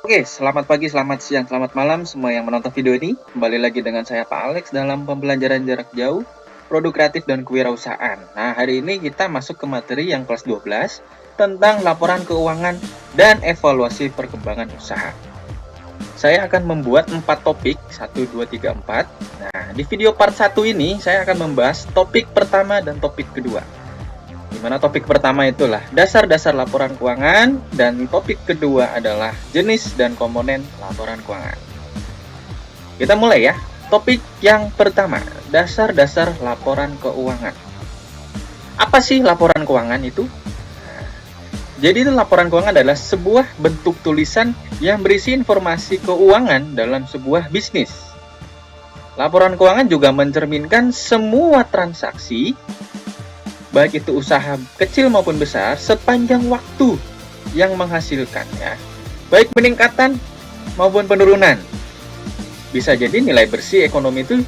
Oke, selamat pagi, selamat siang, selamat malam semua yang menonton video ini. Kembali lagi dengan saya Pak Alex dalam pembelajaran jarak jauh, produk kreatif dan kewirausahaan. Nah, hari ini kita masuk ke materi yang kelas 12 tentang laporan keuangan dan evaluasi perkembangan usaha. Saya akan membuat 4 topik, 1, 2, 3, 4. Nah, di video part 1 ini saya akan membahas topik pertama dan topik kedua. Di mana topik pertama itulah dasar-dasar laporan keuangan dan topik kedua adalah jenis dan komponen laporan keuangan. Kita mulai ya. Topik yang pertama, dasar-dasar laporan keuangan. Apa sih laporan keuangan itu? Jadi laporan keuangan adalah sebuah bentuk tulisan yang berisi informasi keuangan dalam sebuah bisnis. Laporan keuangan juga mencerminkan semua transaksi, baik itu usaha kecil maupun besar, sepanjang waktu yang menghasilkannya, baik peningkatan maupun penurunan. Bisa jadi nilai bersih ekonomi itu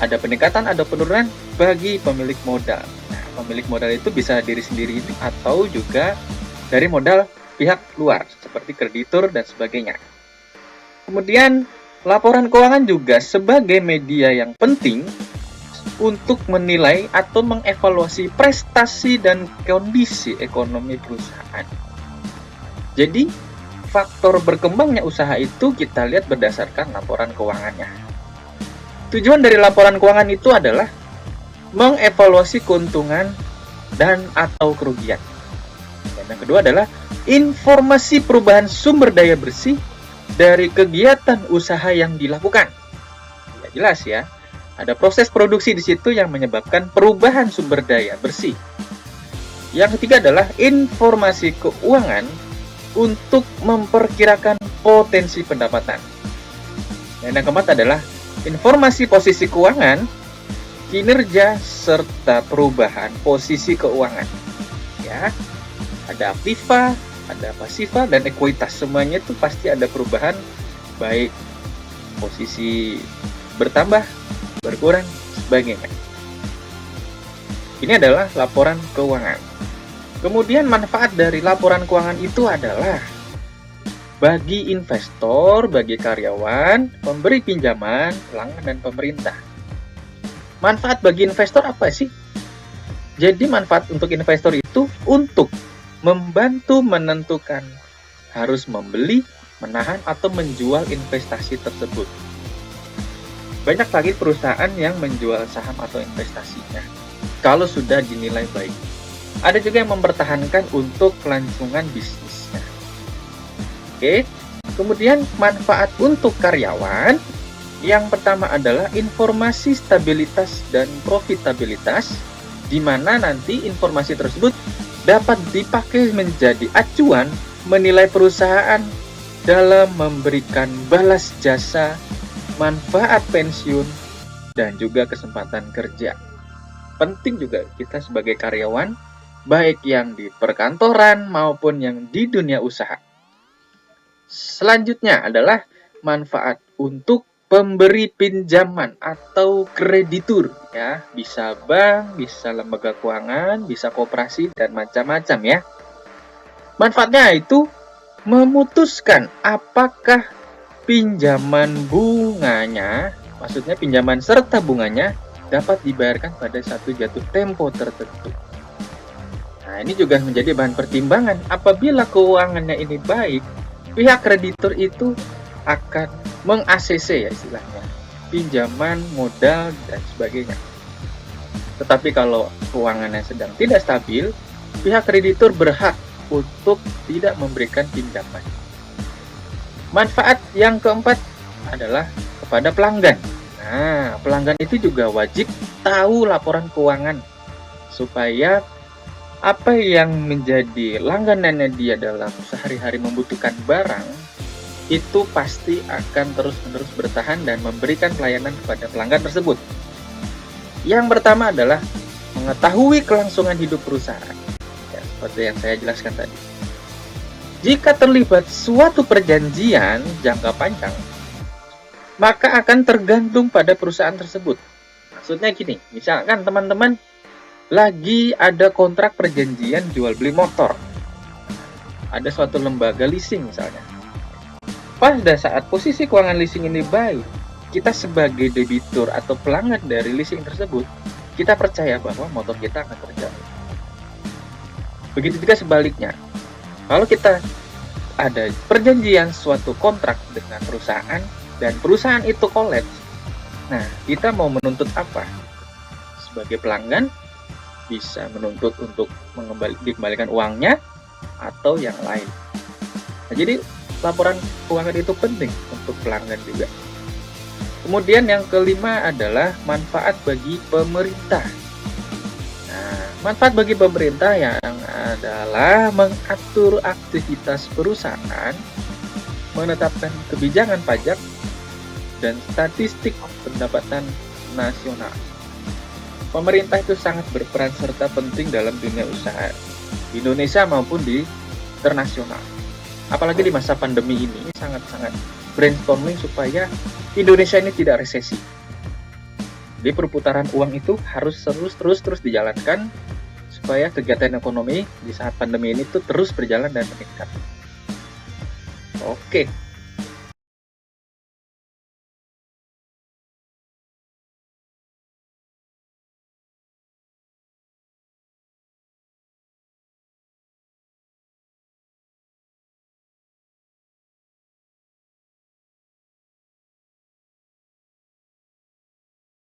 ada peningkatan, ada penurunan bagi pemilik modal. Nah, pemilik modal itu bisa diri sendiri atau juga dari modal pihak luar, seperti kreditur dan sebagainya. Kemudian, laporan keuangan juga sebagai media yang penting untuk menilai atau mengevaluasi prestasi dan kondisi ekonomi perusahaan. Jadi, faktor berkembangnya usaha itu kita lihat berdasarkan laporan keuangannya. Tujuan dari laporan keuangan itu adalah mengevaluasi keuntungan dan atau kerugian. Dan yang kedua adalah informasi perubahan sumber daya bersih dari kegiatan usaha yang dilakukan. Ya, jelas ya. Ada proses produksi di situ yang menyebabkan perubahan sumber daya bersih. Yang ketiga adalah informasi keuangan untuk memperkirakan potensi pendapatan. Dan yang keempat adalah informasi posisi keuangan, kinerja, serta perubahan posisi keuangan. Ya, ada aktiva, ada pasiva, dan ekuitas. Semuanya itu pasti ada perubahan, baik posisi bertambah, berkurang, sebagainya. Ini adalah laporan keuangan. Kemudian manfaat dari laporan keuangan itu adalah bagi investor, bagi karyawan, pemberi pinjaman, pelanggan, dan pemerintah. Manfaat bagi investor apa sih? Jadi manfaat untuk investor itu untuk membantu menentukan harus membeli, menahan, atau menjual investasi tersebut. Banyak lagi perusahaan yang menjual saham atau investasinya kalau sudah dinilai baik. Ada juga yang mempertahankan untuk kelangsungan bisnisnya. Oke. Kemudian manfaat untuk karyawan, yang pertama adalah informasi stabilitas dan profitabilitas, di mana nanti informasi tersebut dapat dipakai menjadi acuan menilai perusahaan dalam memberikan balas jasa, manfaat pensiun, dan juga kesempatan kerja. Penting juga kita sebagai karyawan, baik yang di perkantoran maupun yang di dunia usaha. Selanjutnya adalah manfaat untuk pemberi pinjaman atau kreditur, ya, bisa bank, bisa lembaga keuangan, bisa koperasi, dan macam-macam ya. Manfaatnya itu memutuskan apakah pinjaman bunganya, maksudnya pinjaman serta bunganya, dapat dibayarkan pada satu jatuh tempo tertentu. Nah, ini juga menjadi bahan pertimbangan. Apabila keuangannya ini baik, pihak kreditur itu akan meng-ACC ya istilahnya, pinjaman, modal, dan sebagainya. Tetapi kalau keuangannya sedang tidak stabil, pihak kreditur berhak untuk tidak memberikan pinjaman. Manfaat yang keempat adalah kepada pelanggan. Nah, pelanggan itu juga wajib tahu laporan keuangan supaya apa yang menjadi langganannya dia dalam sehari-hari membutuhkan barang itu pasti akan terus-menerus bertahan dan memberikan pelayanan kepada pelanggan tersebut. Yang pertama adalah mengetahui kelangsungan hidup perusahaan. Ya, seperti yang saya jelaskan tadi. Jika terlibat suatu perjanjian jangka panjang, maka akan tergantung pada perusahaan tersebut. Maksudnya gini, misalkan teman-teman lagi ada kontrak perjanjian jual beli motor. Ada suatu lembaga leasing misalnya. pada saat posisi keuangan leasing ini baik, kita sebagai debitur atau pelanggan dari leasing tersebut, kita percaya bahwa motor kita akan terjamin. Begitu juga sebaliknya, kalau kita ada perjanjian suatu kontrak dengan perusahaan dan perusahaan itu kolaps, nah kita mau menuntut apa? Sebagai pelanggan bisa menuntut untuk dikembalikan uangnya atau yang lain. Nah, jadi laporan keuangan itu penting untuk pelanggan juga. Kemudian yang kelima adalah manfaat bagi pemerintah. Nah, manfaat bagi pemerintah yang adalah mengatur aktivitas perusahaan, menetapkan kebijakan pajak, dan statistik pendapatan nasional. Pemerintah itu sangat berperan serta penting dalam dunia usaha di Indonesia maupun di internasional. Apalagi di masa pandemi ini sangat-sangat brainstorming supaya Indonesia ini tidak resesi. Jadi perputaran uang itu harus terus dijalankan supaya kegiatan ekonomi di saat pandemi ini tuh terus berjalan dan meningkat. Oke.